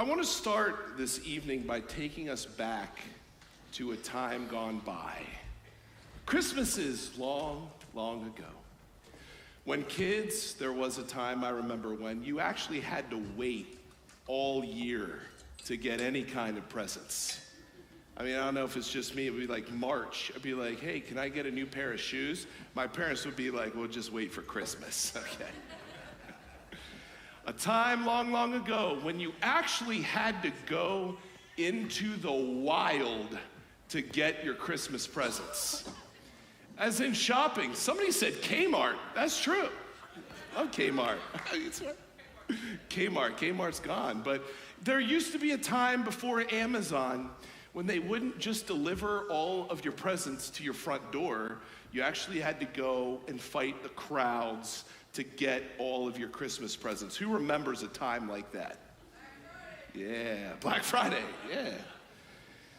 I want to start this evening by taking us back to a time gone by. Christmas is long, long ago. When kids, there was a time I remember when you actually had to wait all year to get any kind of presents. I mean, I don't know if it's just me, it would be like March. I'd be like, hey, can I get a new pair of shoes? My parents would be like, well, just wait for Christmas, okay? A time long, long ago when you actually had to go into the wild to get your Christmas presents. As in shopping. Somebody said Kmart. That's true. I love Kmart. Kmart's gone. But there used to be a time before Amazon when they wouldn't just deliver all of your presents to your front door. You actually had to go and fight the crowds to get all of your Christmas presents. Who remembers a time like that? Yeah, Black Friday, yeah.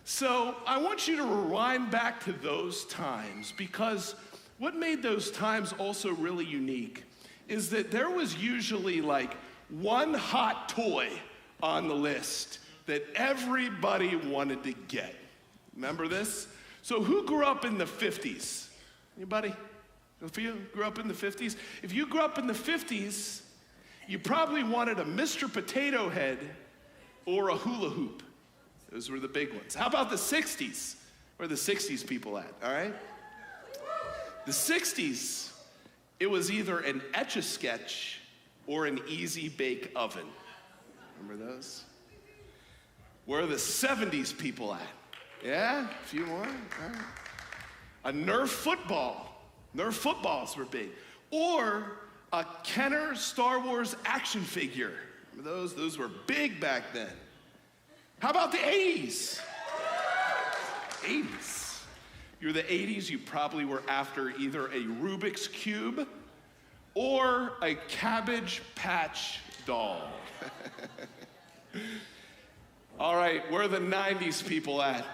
So I want you to rewind back to those times, because what made those times also really unique is that there was usually like one hot toy on the list that everybody wanted to get. Remember this? So who grew up in the 50s? Anybody? For you, grew up in the 50s? If you grew up in the 50s, you probably wanted a Mr. Potato Head or a hula hoop. Those were the big ones. How about the 60s? Where are the 60s people at, all right? The 60s, it was either an Etch-a-Sketch or an Easy Bake Oven. Remember those? Where are the 70s people at? Yeah, a few more, all right. A Nerf football. Nerf footballs were big. Or a Kenner Star Wars action figure. Remember those? Those were big back then. How about the 80s? 80s. You're the 80s, you probably were after either a Rubik's Cube or a Cabbage Patch doll. All right, where are the 90s people at?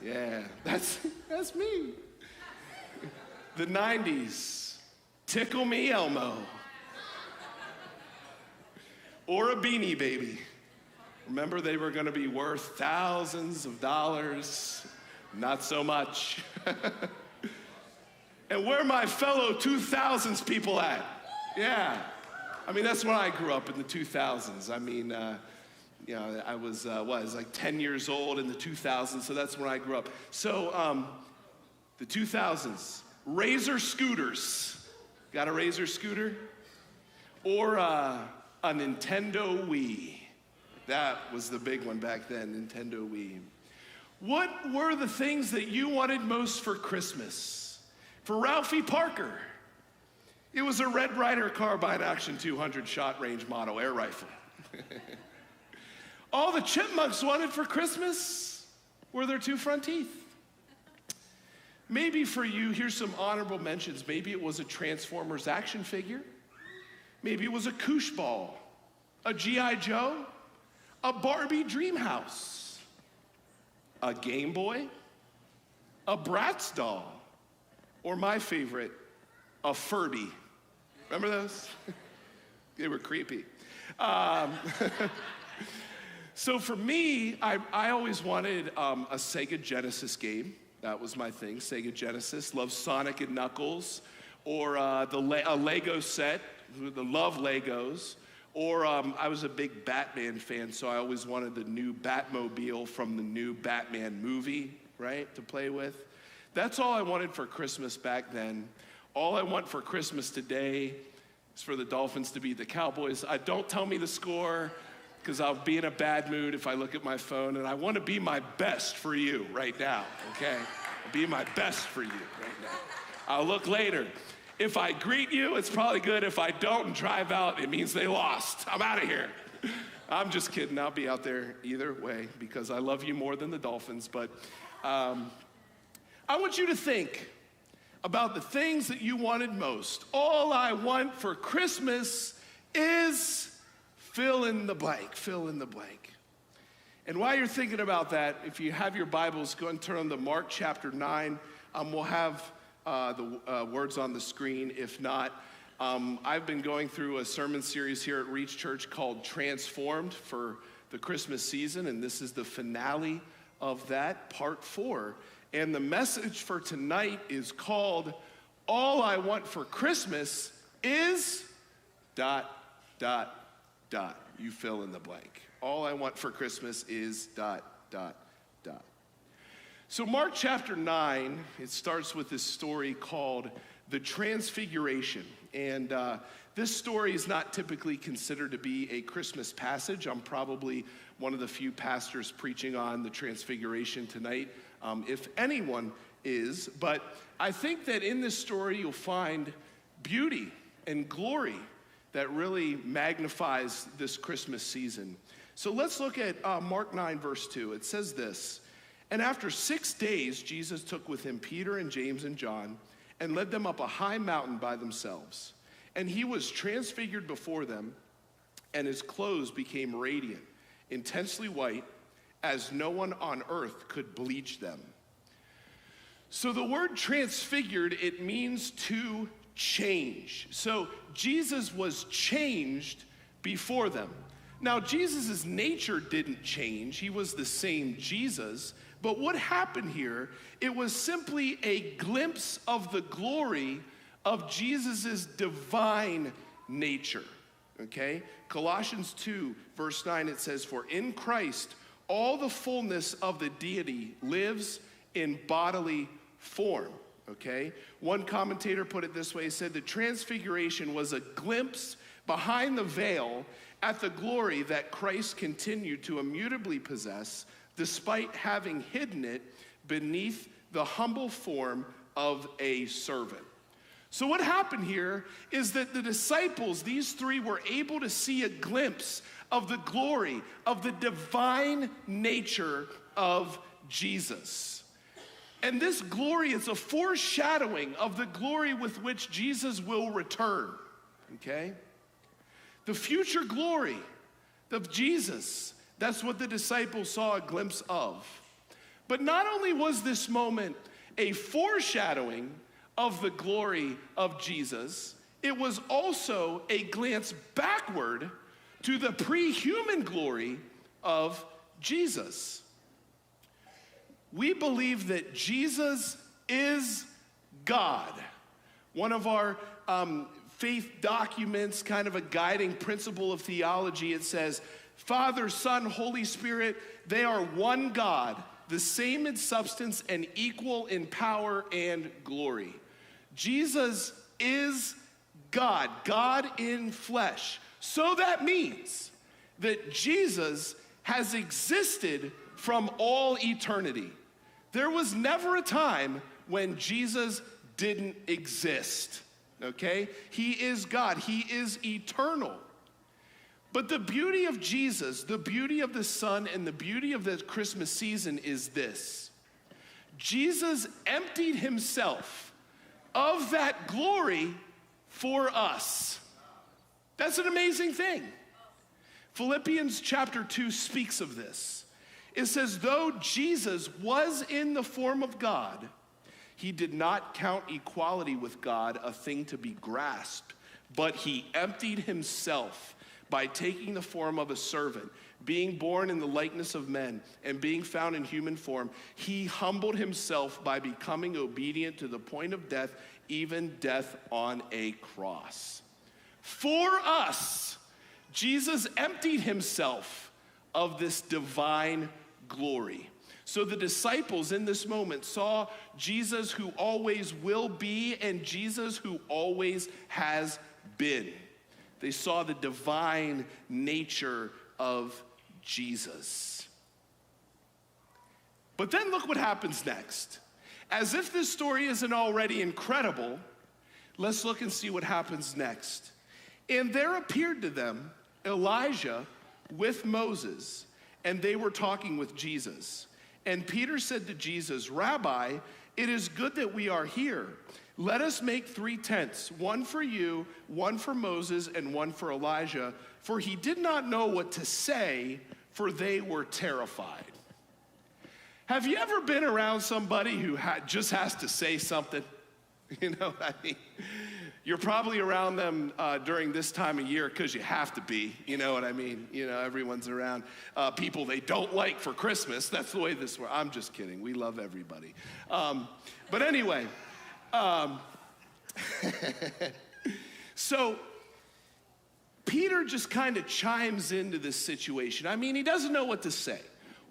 Yeah, that's me. The 90s, Tickle Me Elmo. Or a Beanie Baby. Remember, they were gonna be worth thousands of dollars, not so much. And where are my fellow 2000s people at? Yeah, I mean, that's when I grew up in the 2000s. I mean, you know, I was like 10 years old in the 2000s, so that's when I grew up. So, the 2000s. Razor scooters. Got a Razor scooter? Or a Nintendo Wii. That was the big one back then, Nintendo Wii. What were the things that you wanted most for Christmas? For Ralphie Parker, it was a Red Ryder Carbine Action 200 shot range model air rifle. All the chipmunks wanted for Christmas were their 2 front teeth. Maybe for you, here's some honorable mentions. Maybe it was a Transformers action figure. Maybe it was a koosh ball, a G.I. Joe, a Barbie dream house, a Game Boy, a Bratz doll, or my favorite, a Furby. Remember those? They were creepy. So for me, I always wanted a Sega Genesis game. That was my thing, Sega Genesis. Loved Sonic and Knuckles, or a Lego set, the love Legos. Or I was a big Batman fan, so I always wanted the new Batmobile from the new Batman movie, right, to play with. That's all I wanted for Christmas back then. All I want for Christmas today is for the Dolphins to beat the Cowboys. Don't tell me the score, because I'll be in a bad mood if I look at my phone, and I want to be my best for you right now, okay? I'll be my best for you right now. I'll look later. If I greet you, it's probably good. If I don't and drive out, it means they lost. I'm out of here. I'm just kidding. I'll be out there either way because I love you more than the Dolphins. But I want you to think about the things that you wanted most. All I want for Christmas is fill in the blank, fill in the blank. And while you're thinking about that, if you have your Bibles, go and turn to Mark chapter 9. We'll have the words on the screen. If not, I've been going through a sermon series here at Reach Church called Transformed for the Christmas season, and this is the finale of that, part 4. And the message for tonight is called, All I Want for Christmas is ... You fill in the blank. All I want for Christmas is ... So Mark chapter 9, it starts with this story called the Transfiguration. And this story is not typically considered to be a Christmas passage. I'm probably one of the few pastors preaching on the Transfiguration tonight, if anyone is. But I think that in this story you'll find beauty and glory that really magnifies this Christmas season. So let's look at Mark 9, verse 2. It says this, "And after 6 days, Jesus took with him Peter and James and John and led them up a high mountain by themselves. And he was transfigured before them, and his clothes became radiant, intensely white, as no one on earth could bleach them." So the word transfigured, it means to change. So Jesus was changed before them. Now, Jesus' nature didn't change. He was the same Jesus. But what happened here, it was simply a glimpse of the glory of Jesus' divine nature, okay? Colossians 2, verse 9, it says, "For in Christ all the fullness of the deity lives in bodily form," okay? One commentator put it this way, he said, "The transfiguration was a glimpse behind the veil at the glory that Christ continued to immutably possess, despite having hidden it beneath the humble form of a servant." So what happened here is that the disciples, these three, were able to see a glimpse of the glory of the divine nature of Jesus. And this glory is a foreshadowing of the glory with which Jesus will return, okay? The future glory of Jesus, that's what the disciples saw a glimpse of. But not only was this moment a foreshadowing of the glory of Jesus, it was also a glance backward to the pre-human glory of Jesus. We believe that Jesus is God. One of our faith documents, kind of a guiding principle of theology, it says, Father, Son, Holy Spirit, they are one God, the same in substance and equal in power and glory. Jesus is God, God in flesh. So that means that Jesus has existed from all eternity. There was never a time when Jesus didn't exist, okay? He is God, he is eternal. But the beauty of Jesus, the beauty of the Son, and the beauty of the Christmas season is this. Jesus emptied himself of that glory for us. That's an amazing thing. Philippians chapter 2 speaks of this. It says, though Jesus was in the form of God, he did not count equality with God a thing to be grasped, but he emptied himself by taking the form of a servant, being born in the likeness of men, and being found in human form. He humbled himself by becoming obedient to the point of death, even death on a cross. For us, Jesus emptied himself of this divine glory. So the disciples in this moment saw Jesus who always will be and Jesus who always has been. They saw the divine nature of Jesus. But then look what happens next. As if this story isn't already incredible, let's look and see what happens next. And there appeared to them Elijah with Moses, and they were talking with Jesus. And Peter said to Jesus, Rabbi, it is good that we are here. Let us make 3 tents, one for you, one for Moses, and one for Elijah. For he did not know what to say, for they were terrified. Have you ever been around somebody who just has to say something? You know, I mean, You're probably around them during this time of year because you have to be, you know what I mean? You know, everyone's around people they don't like for Christmas. That's the way this works. I'm just kidding. We love everybody. But anyway, so Peter just kind of chimes into this situation. I mean, he doesn't know what to say.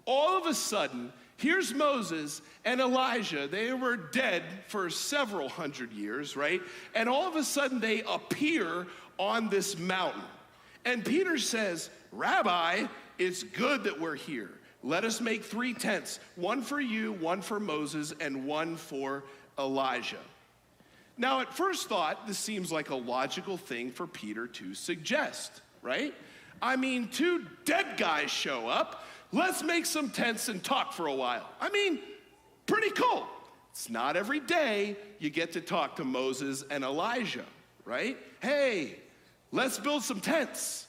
All of a sudden, here's Moses and Elijah. They were dead for several hundred years, right? And all of a sudden they appear on this mountain. And Peter says, Rabbi, it's good that we're here. Let us make 3 tents, one for you, one for Moses, and one for Elijah. Now, at first thought, this seems like a logical thing for Peter to suggest, right? I mean, 2 dead guys show up. Let's make some tents and talk for a while. I mean, pretty cool. It's not every day you get to talk to Moses and Elijah, right? Hey, let's build some tents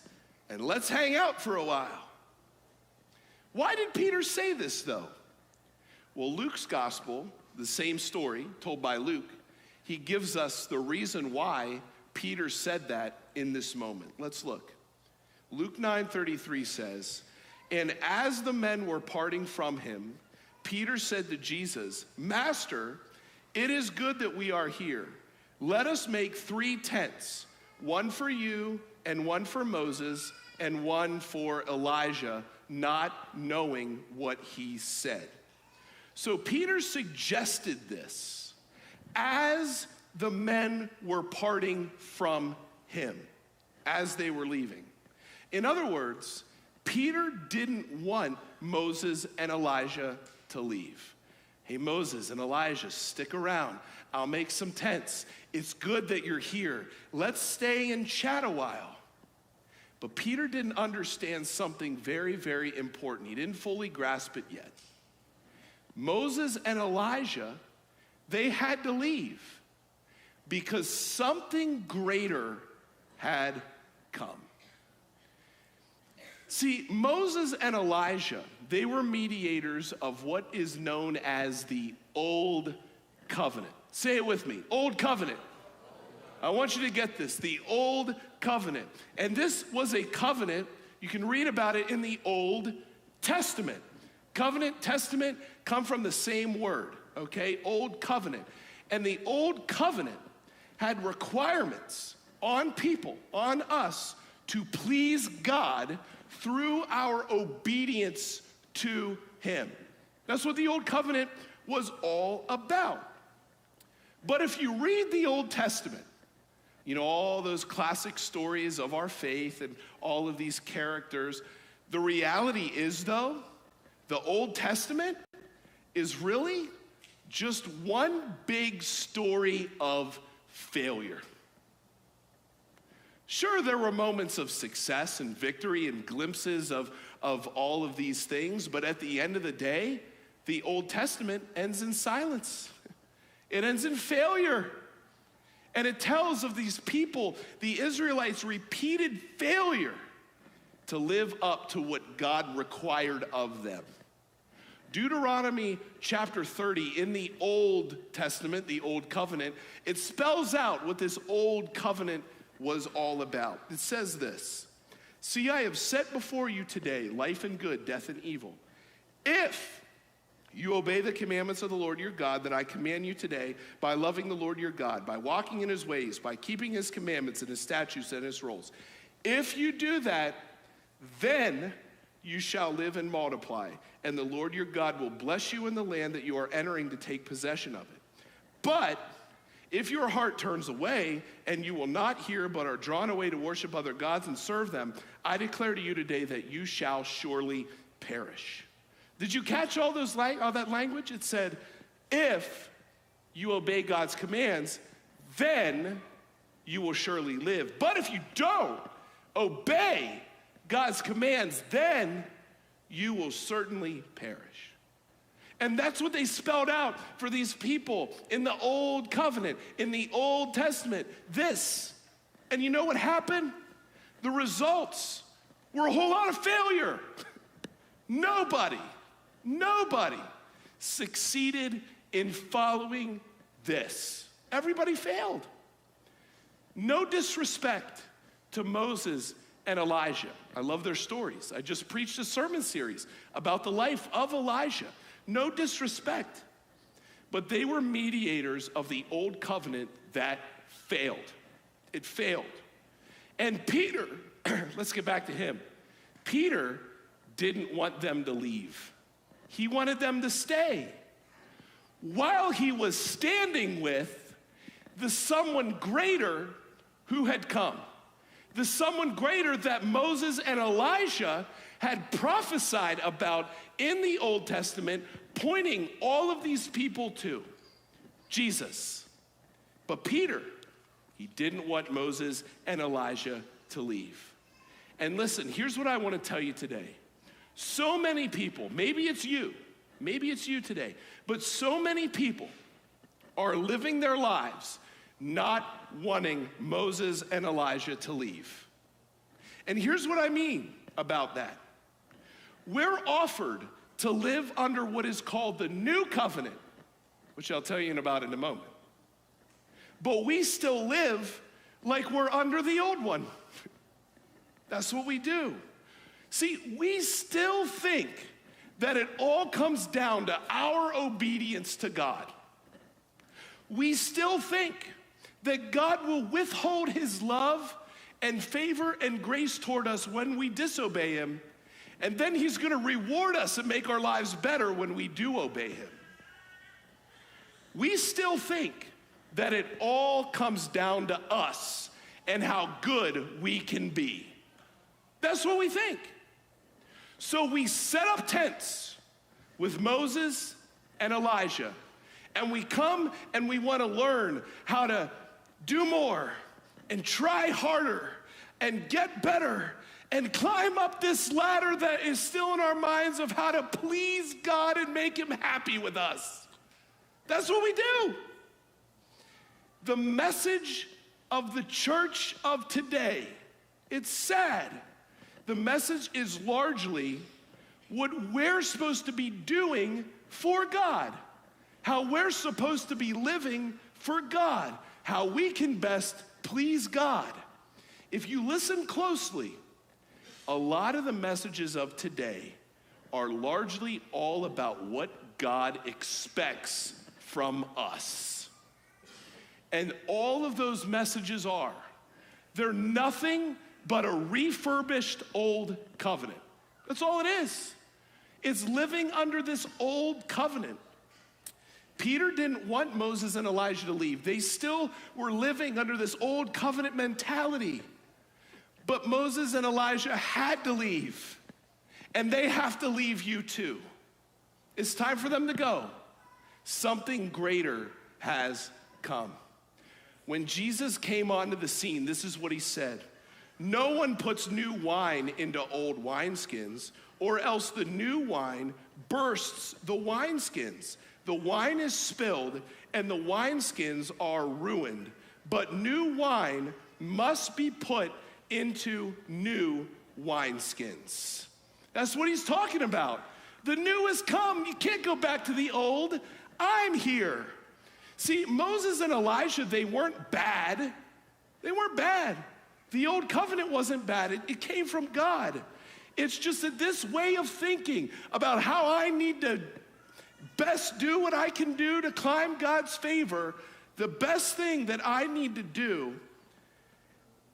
and let's hang out for a while. Why did Peter say this, though? Well, Luke's gospel, the same story told by Luke, he gives us the reason why Peter said that in this moment. Let's look. Luke 9:33 says, and as the men were parting from him, Peter said to Jesus, Master, it is good that we are here. Let us make 3 tents, one for you and one for Moses and one for Elijah, not knowing what he said. So Peter suggested this as the men were parting from him, as they were leaving. In other words, Peter didn't want Moses and Elijah to leave. Hey, Moses and Elijah, stick around. I'll make some tents. It's good that you're here. Let's stay and chat a while. But Peter didn't understand something very, very important. He didn't fully grasp it yet. Moses and Elijah, they had to leave because something greater had come. See, Moses and Elijah, they were mediators of what is known as the Old Covenant. Say it with me, Old Covenant. I want you to get this, the Old Covenant. And this was a covenant, you can read about it in the Old Testament. Covenant, testament come from the same word, okay? Old Covenant. And the Old Covenant had requirements on people, on us, to please God through our obedience to him. That's what the Old Covenant was all about. But if you read the Old Testament, you know, all those classic stories of our faith and all of these characters, the reality is, though, the Old Testament is really just one big story of failure. Sure, there were moments of success and victory and glimpses of all of these things, but at the end of the day, the Old Testament ends in silence. It ends in failure. And it tells of these people, the Israelites' repeated failure to live up to what God required of them. Deuteronomy chapter 30 in the Old Testament, the Old Covenant, it spells out what this Old Covenant was all about. It says this, see, I have set before you today life and good, death and evil. If you obey the commandments of the Lord your God that I command you today by loving the Lord your God, by walking in his ways, by keeping his commandments and his statutes and his rules. If you do that, then you shall live and multiply, and the Lord your God will bless you in the land that you are entering to take possession of it. But if your heart turns away and you will not hear but are drawn away to worship other gods and serve them, I declare to you today that you shall surely perish. Did you catch all that language? It said, if you obey God's commands, then you will surely live. But if you don't obey God's commands, then you will certainly perish. And that's what they spelled out for these people in the Old Covenant, in the Old Testament. This. And you know what happened? The results were a whole lot of failure. Nobody succeeded in following this. Everybody failed. No disrespect to Moses and Elijah. I love their stories. I just preached a sermon series about the life of Elijah. No disrespect. But they were mediators of the old covenant that failed. It failed. And Peter, let's get back to him. Peter didn't want them to leave. He wanted them to stay. While he was standing with the someone greater who had come. The someone greater that Moses and Elijah had prophesied about in the Old Testament, pointing all of these people to Jesus. But Peter, he didn't want Moses and Elijah to leave. And listen, here's what I want to tell you today. So many people, maybe it's you today, but so many people are living their lives not wanting Moses and Elijah to leave. And here's what I mean about that. We're offered to live under what is called the new covenant, which I'll tell you about in a moment. But we still live like we're under the old one. That's what we do. See, we still think that it all comes down to our obedience to God. We still think that God will withhold his love and favor and grace toward us when we disobey him, and then he's going to reward us and make our lives better when we do obey him. We still think that it all comes down to us and how good we can be. That's what we think. So we set up tents with Moses and Elijah, and we come and we want to learn how to do more and try harder and get better and climb up this ladder that is still in our minds of how to please God and make him happy with us. That's what we do. The message of the church of today, it's sad. The message is largely what we're supposed to be doing for God, how we're supposed to be living for God, how we can best please God. If you listen closely, a lot of the messages of today are largely all about what God expects from us. And all of those messages they're nothing but a refurbished old covenant. That's all it is. It's living under this old covenant. Peter didn't want Moses and Elijah to leave. They still were living under this old covenant mentality. But Moses and Elijah had to leave. And they have to leave you too. It's time for them to go. Something greater has come. When Jesus came onto the scene, this is what he said. No one puts new wine into old wineskins, or else the new wine bursts the wineskins. The wine is spilled, and the wineskins are ruined. But new wine must be put into new wineskins. That's what he's talking about. The new has come. You can't go back to the old. I'm here. See, Moses and Elijah, they weren't bad. They weren't bad. The old covenant wasn't bad. It came from God. It's just that this way of thinking about how I need to best do what I can do to climb God's favor, the best thing that I need to do,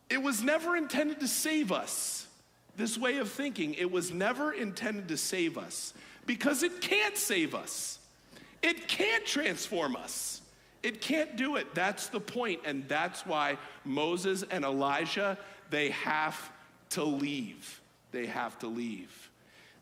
it was never intended to save us. This way of thinking, it was never intended to save us because it can't save us. It can't transform us. It can't do it. That's the point, and that's why Moses and Elijah, they have to leave. They have to leave.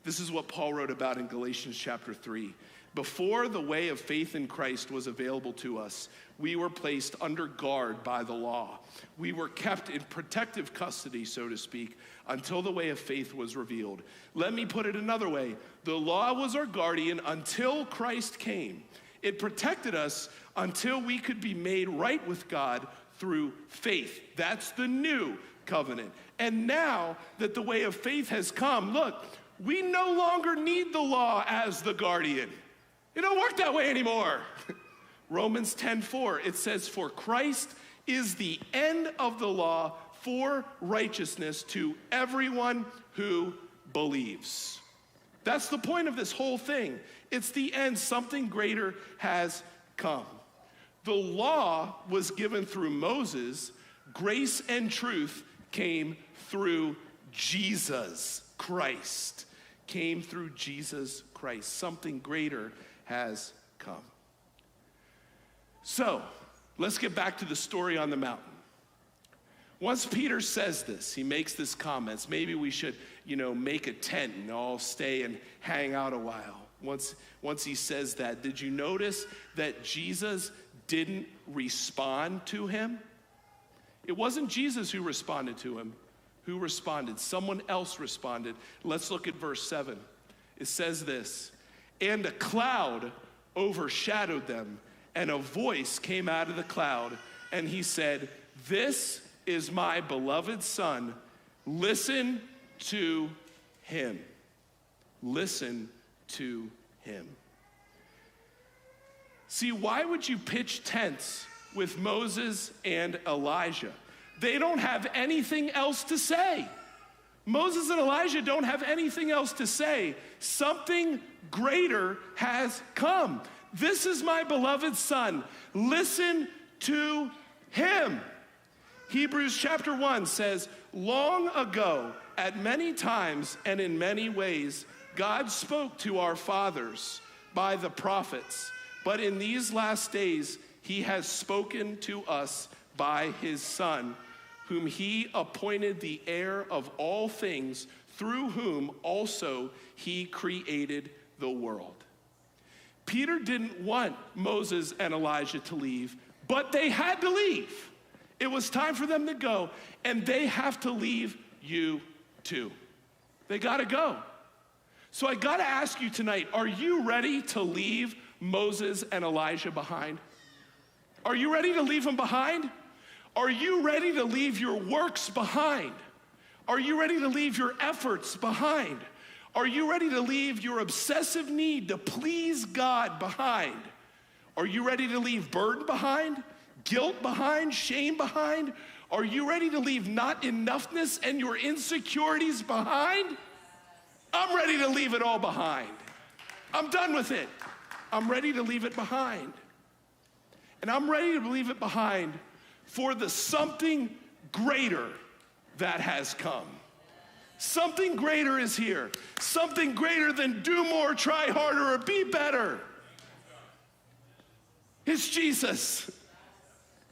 This is what Paul wrote about in Galatians chapter 3. Before the way of faith in Christ was available to us, we were placed under guard by the law. We were kept in protective custody, so to speak, until the way of faith was revealed. Let me put it another way. The law was our guardian until Christ came. It protected us until we could be made right with God through faith. That's the new covenant. And now that the way of faith has come, look, we no longer need the law as the guardian. It don't work that way anymore. Romans 10:4, it says, for Christ is the end of the law for righteousness to everyone who believes. That's the point of this whole thing. It's the end. Something greater has come. The law was given through Moses. Grace and truth came through Jesus Christ. Came through Jesus Christ. Something greater has come. So, let's get back to the story on the mountain. Once Peter says this, he makes this comment. Maybe we should, make a tent and all stay and hang out a while. Once he says that, did you notice that Jesus didn't respond to him? It wasn't Jesus who responded to him. Who responded? Someone else responded. Let's look at verse 7. It says this, and a cloud overshadowed them, and a voice came out of the cloud, and he said, this is my beloved son. Listen to him. Listen to him. See, why would you pitch tents with Moses and Elijah? They don't have anything else to say. Moses and Elijah don't have anything else to say. Something greater has come. This is my beloved son. Listen to him. Hebrews chapter 1 says, long ago, at many times and in many ways, God spoke to our fathers by the prophets, but in these last days, he has spoken to us by his Son, whom he appointed the heir of all things, through whom also he created the world. Peter didn't want Moses and Elijah to leave, but they had to leave. It was time for them to go, and they have to leave you too. They gotta go. So I gotta ask you tonight, are you ready to leave Moses and Elijah behind? Are you ready to leave them behind? Are you ready to leave your works behind? Are you ready to leave your efforts behind? Are you ready to leave your obsessive need to please God behind? Are you ready to leave burden behind? Guilt behind? Shame behind? Are you ready to leave not enoughness and your insecurities behind? I'm ready to leave it all behind. I'm done with it. I'm ready to leave it behind. And I'm ready to leave it behind for the something greater that has come. Something greater is here. Something greater than do more, try harder, or be better. It's Jesus.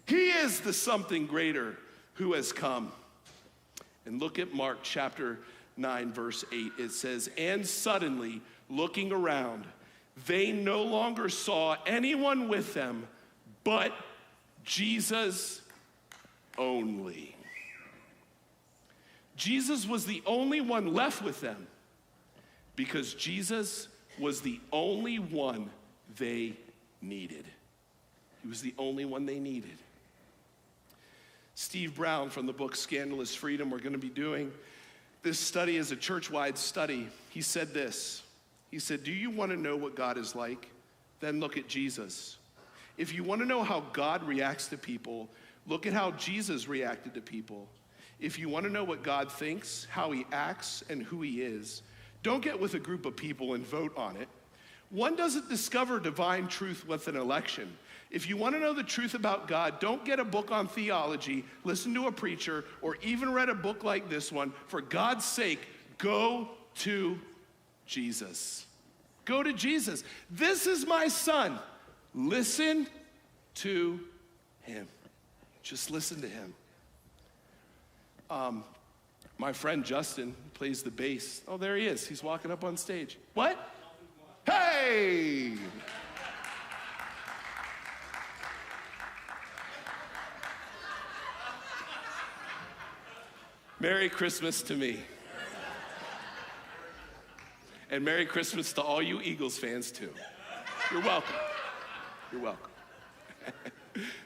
He is the something greater who has come. And look at Mark chapter 9, verse 8. It says, and suddenly, looking around, they no longer saw anyone with them but Jesus only. Jesus was the only one left with them because Jesus was the only one they needed. He was the only one they needed. Steve Brown from the book Scandalous Freedom, we're going to be doing this study as a church-wide study. He said this. He said, do you want to know what God is like? Then look at Jesus. If you want to know how God reacts to people, look at how Jesus reacted to people. If you want to know what God thinks, how he acts, and who he is, don't get with a group of people and vote on it. One doesn't discover divine truth with an election. If you want to know the truth about God, don't get a book on theology, listen to a preacher, or even read a book like this one. For God's sake, go to Jesus. Go to Jesus. This is my son. Listen to him. Just listen to him. My friend Justin plays the bass. Oh, there he is. He's walking up on stage. What? Hey! Merry Christmas to me. And Merry Christmas to all you Eagles fans too. You're welcome. You're welcome.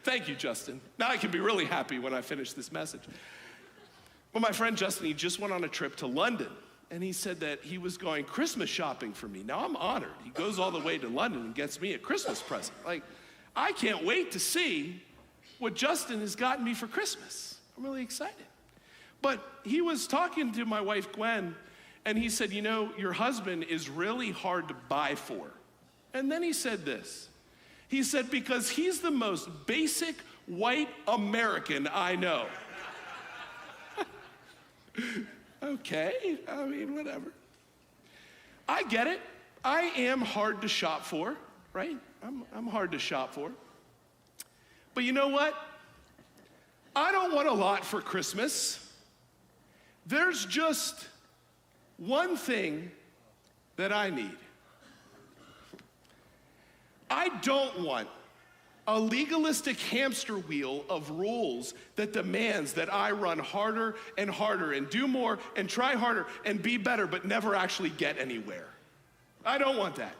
Thank you, Justin. Now I can be really happy when I finish this message. Well, my friend Justin, he just went on a trip to London, and he said that he was going Christmas shopping for me. Now I'm honored. He goes all the way to London and gets me a Christmas present. Like, I can't wait to see what Justin has gotten me for Christmas. I'm really excited. But he was talking to my wife, Gwen, and he said, you know, your husband is really hard to buy for. And then he said this. He said, because he's the most basic white American I know. Okay, I mean, whatever. I get it. I am hard to shop for, right? I'm hard to shop for. But you know what? I don't want a lot for Christmas. There's just one thing that I need. I don't want a legalistic hamster wheel of rules that demands that I run harder and harder and do more and try harder and be better but never actually get anywhere. I don't want that.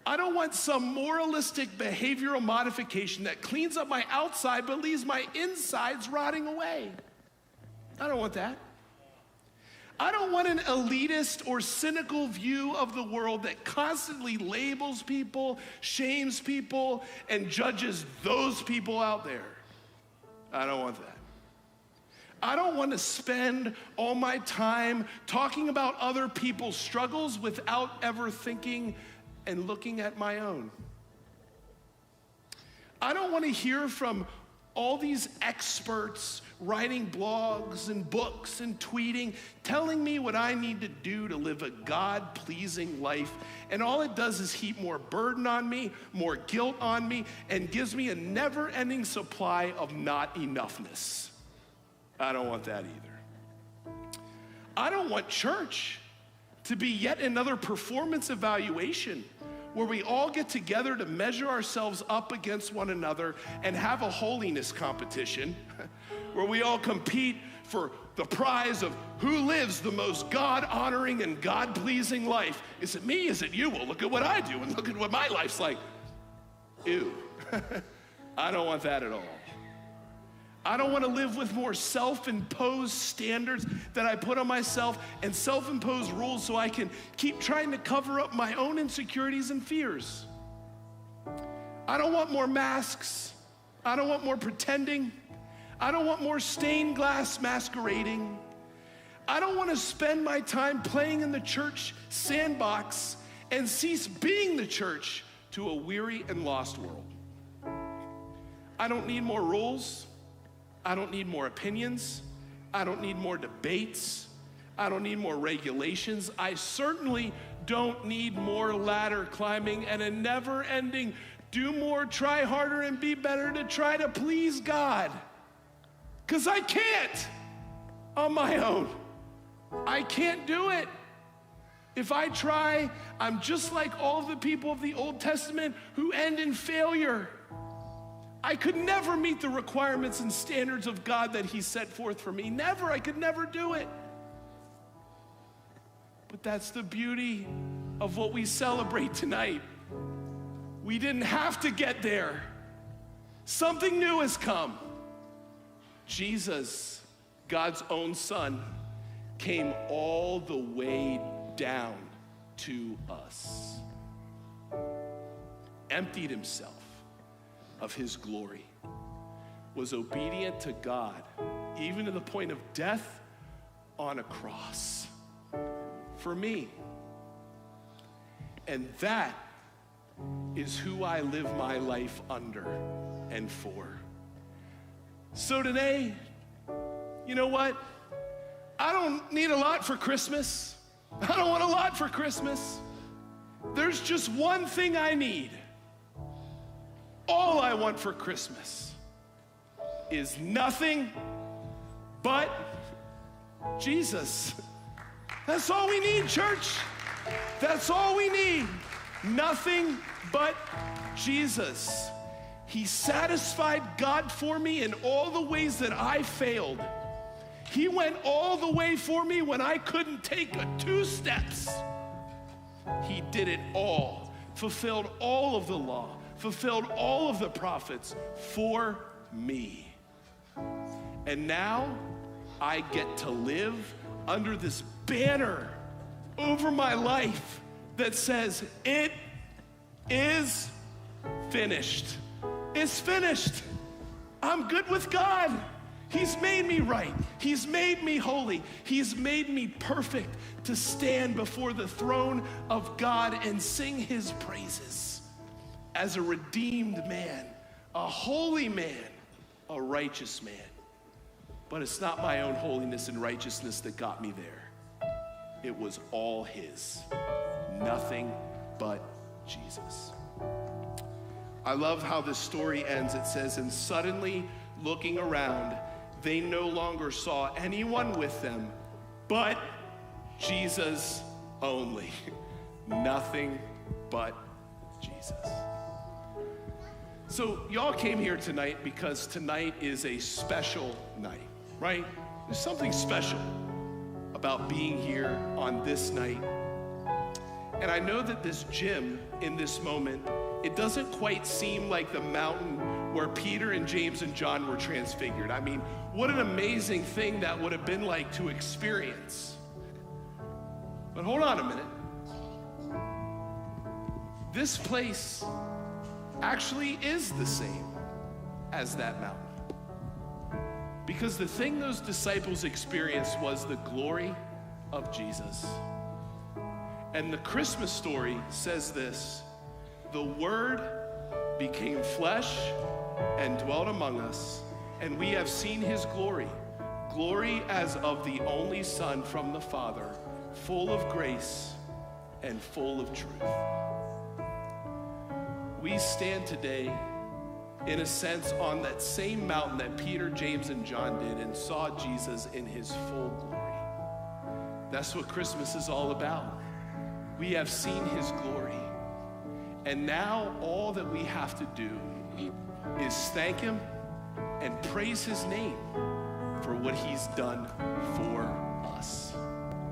I don't want some moralistic behavioral modification that cleans up my outside but leaves my insides rotting away. I don't want that. I don't want an elitist or cynical view of the world that constantly labels people, shames people, and judges those people out there. I don't want that. I don't want to spend all my time talking about other people's struggles without ever thinking and looking at my own. I don't want to hear from all these experts writing blogs and books and tweeting, telling me what I need to do to live a God-pleasing life. And all it does is heap more burden on me, more guilt on me, and gives me a never-ending supply of not enoughness. I don't want that either. I don't want church to be yet another performance evaluation where we all get together to measure ourselves up against one another and have a holiness competition where we all compete for the prize of who lives the most God-honoring and God-pleasing life. Is it me? Is it you? Well, look at what I do and look at what my life's like. Ew. I don't want that at all. I don't want to live with more self-imposed standards that I put on myself and self-imposed rules so I can keep trying to cover up my own insecurities and fears. I don't want more masks. I don't want more pretending. I don't want more stained glass masquerading. I don't want to spend my time playing in the church sandbox and cease being the church to a weary and lost world. I don't need more rules. I don't need more opinions. I don't need more debates. I don't need more regulations. I certainly don't need more ladder climbing and a never-ending do more, try harder, and be better to try to please God. Because I can't on my own. I can't do it. If I try, I'm just like all of the people of the Old Testament who end in failure. I could never meet the requirements and standards of God that He set forth for me. Never. I could never do it. But that's the beauty of what we celebrate tonight. We didn't have to get there. Something new has come. Jesus, God's own Son, came all the way down to us, emptied Himself of His glory, was obedient to God, even to the point of death on a cross for me. And that is who I live my life under and for. So today, you know what? I don't need a lot for Christmas. I don't want a lot for Christmas. There's just one thing I need. All I want for Christmas is nothing but Jesus. That's all we need, church. That's all we need. Nothing but Jesus. He satisfied God for me in all the ways that I failed. He went all the way for me when I couldn't take 2 steps. He did it all, fulfilled all of the law, fulfilled all of the prophets for me. And now I get to live under this banner over my life that says, it is finished. It's finished. I'm good with God. He's made me right. He's made me holy. He's made me perfect to stand before the throne of God and sing his praises as a redeemed man, a holy man, a righteous man. But it's not my own holiness and righteousness that got me there. It was all his. Nothing but Jesus. I love how this story ends. It says, and suddenly looking around, they no longer saw anyone with them but Jesus only. Nothing but Jesus. So y'all came here tonight because tonight is a special night, right? There's something special about being here on this night. And I know that this gym in this moment, it doesn't quite seem like the mountain where Peter and James and John were transfigured. I mean, what an amazing thing that would have been like to experience. But hold on a minute. This place actually is the same as that mountain. Because the thing those disciples experienced was the glory of Jesus. And the Christmas story says this: the Word became flesh and dwelt among us, and we have seen his glory, glory as of the only Son from the Father, full of grace and full of truth. We stand today, in a sense, on that same mountain that Peter, James, and John did and saw Jesus in his full glory. That's what Christmas is all about. We have seen his glory. And now all that we have to do is thank him and praise his name for what he's done for